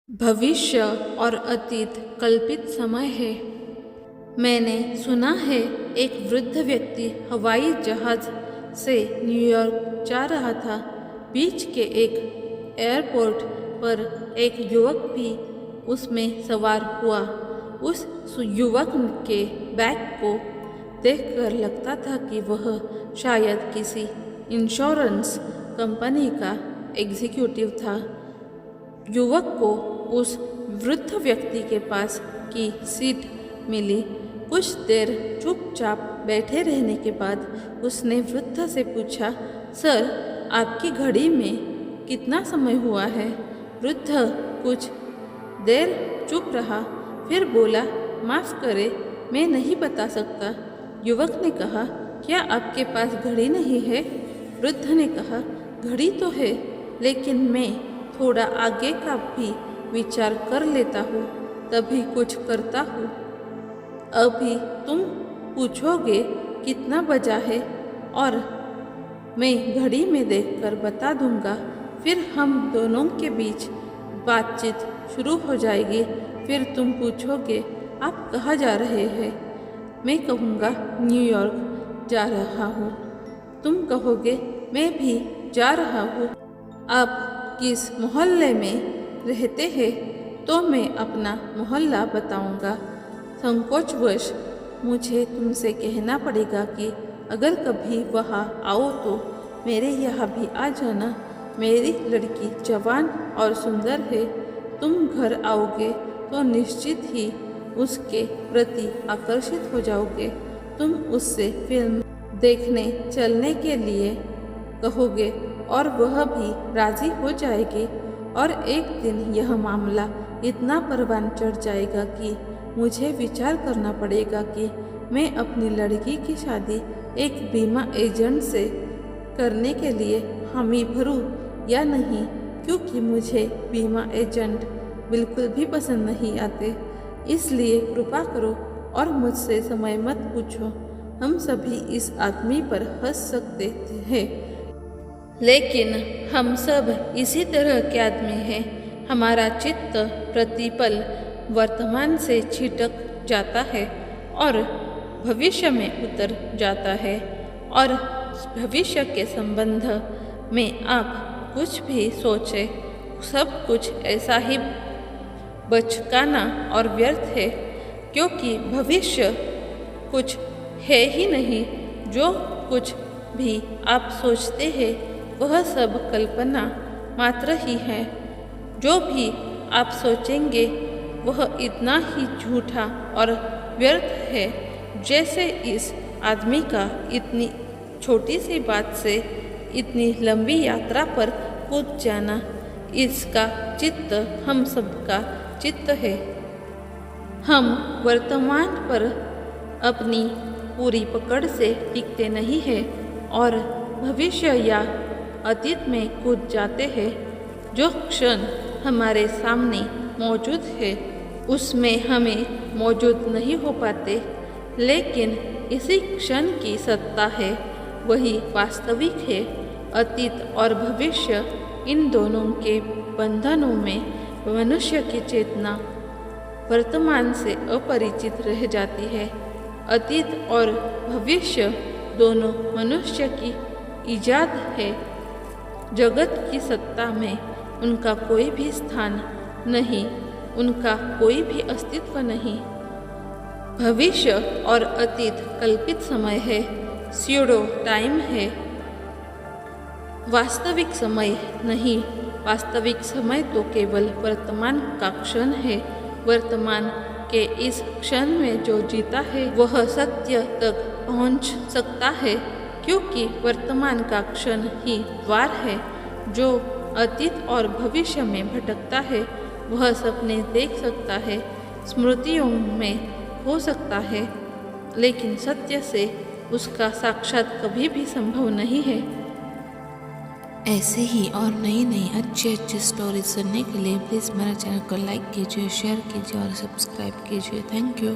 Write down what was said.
भविष्य और अतीत कल्पित समय है। मैंने सुना है एक वृद्ध व्यक्ति हवाई जहाज से न्यूयॉर्क जा रहा था। बीच के एक एयरपोर्ट पर एक युवक भी उसमें सवार हुआ। उस युवक के बैग को देखकर लगता था कि वह शायद किसी इंश्योरेंस कंपनी का एग्जीक्यूटिव था। युवक को उस वृद्ध व्यक्ति के पास की सीट मिली। कुछ देर चुपचाप बैठे रहने के बाद उसने वृद्ध से पूछा, सर, आपकी घड़ी में कितना समय हुआ है? वृद्ध कुछ देर चुप रहा, फिर बोला, माफ़ करें, मैं नहीं बता सकता। युवक ने कहा, क्या आपके पास घड़ी नहीं है? वृद्ध ने कहा, घड़ी तो है, लेकिन मैं थोड़ा आगे का भी विचार कर लेता हूँ, तभी कुछ करता हूँ। अभी तुम पूछोगे कितना बजा है और मैं घड़ी में देखकर बता दूंगा। फिर हम दोनों के बीच बातचीत शुरू हो जाएगी। फिर तुम पूछोगे, आप कहाँ जा रहे हैं? मैं कहूँगा, न्यूयॉर्क जा रहा हूँ। तुम कहोगे, मैं भी जा रहा हूँ। आप किस मोहल्ले में रहते हैं? तो मैं अपना मोहल्ला बताऊंगा। संकोचवश मुझे तुमसे कहना पड़ेगा कि अगर कभी वहाँ आओ तो मेरे यहाँ भी आ जाना। मेरी लड़की जवान और सुंदर है। तुम घर आओगे तो निश्चित ही उसके प्रति आकर्षित हो जाओगे। तुम उससे फिल्म देखने चलने के लिए कहोगे और वह भी राजी हो जाएगी। और एक दिन यह मामला इतना परवान चढ़ जाएगा कि मुझे विचार करना पड़ेगा कि मैं अपनी लड़की की शादी एक बीमा एजेंट से करने के लिए हामी भरूं या नहीं, क्योंकि मुझे बीमा एजेंट बिल्कुल भी पसंद नहीं आते। इसलिए कृपा करो और मुझसे समय मत पूछो। हम सभी इस आदमी पर हंस सकते हैं, लेकिन हम सब इसी तरह के आदमी हैं। हमारा चित्त प्रतिपल वर्तमान से छिटक जाता है और भविष्य में उतर जाता है। और भविष्य के संबंध में आप कुछ भी सोचें, सब कुछ ऐसा ही बचकाना और व्यर्थ है, क्योंकि भविष्य कुछ है ही नहीं। जो कुछ भी आप सोचते हैं वह सब कल्पना मात्र ही है। जो भी आप सोचेंगे वह इतना ही झूठा और व्यर्थ है जैसे इस आदमी का इतनी छोटी सी बात से इतनी लंबी यात्रा पर कूद जाना। इसका चित्त हम सबका चित्त है। हम वर्तमान पर अपनी पूरी पकड़ से टिकते नहीं हैं और भविष्य या अतीत में कूद जाते हैं। जो क्षण हमारे सामने मौजूद है उसमें हमें मौजूद नहीं हो पाते, लेकिन इसी क्षण की सत्ता है, वही वास्तविक है। अतीत और भविष्य, इन दोनों के बंधनों में मनुष्य की चेतना वर्तमान से अपरिचित रह जाती है। अतीत और भविष्य दोनों मनुष्य की ईजाद है। जगत की सत्ता में उनका कोई भी स्थान नहीं, उनका कोई भी अस्तित्व नहीं। भविष्य और अतीत कल्पित समय है, स्यूडो टाइम है, वास्तविक समय नहीं। वास्तविक समय तो केवल वर्तमान का क्षण है। वर्तमान के इस क्षण में जो जीता है वह सत्य तक पहुंच सकता है, क्योंकि वर्तमान का क्षण ही द्वार है। जो अतीत और भविष्य में भटकता है वह सपने देख सकता है, स्मृतियों में हो सकता है, लेकिन सत्य से उसका साक्षात कभी भी संभव नहीं है। ऐसे ही और नई अच्छी स्टोरी सुनने के लिए प्लीज़ मेरे चैनल को लाइक कीजिए, शेयर कीजिए और सब्सक्राइब कीजिए। Thank you.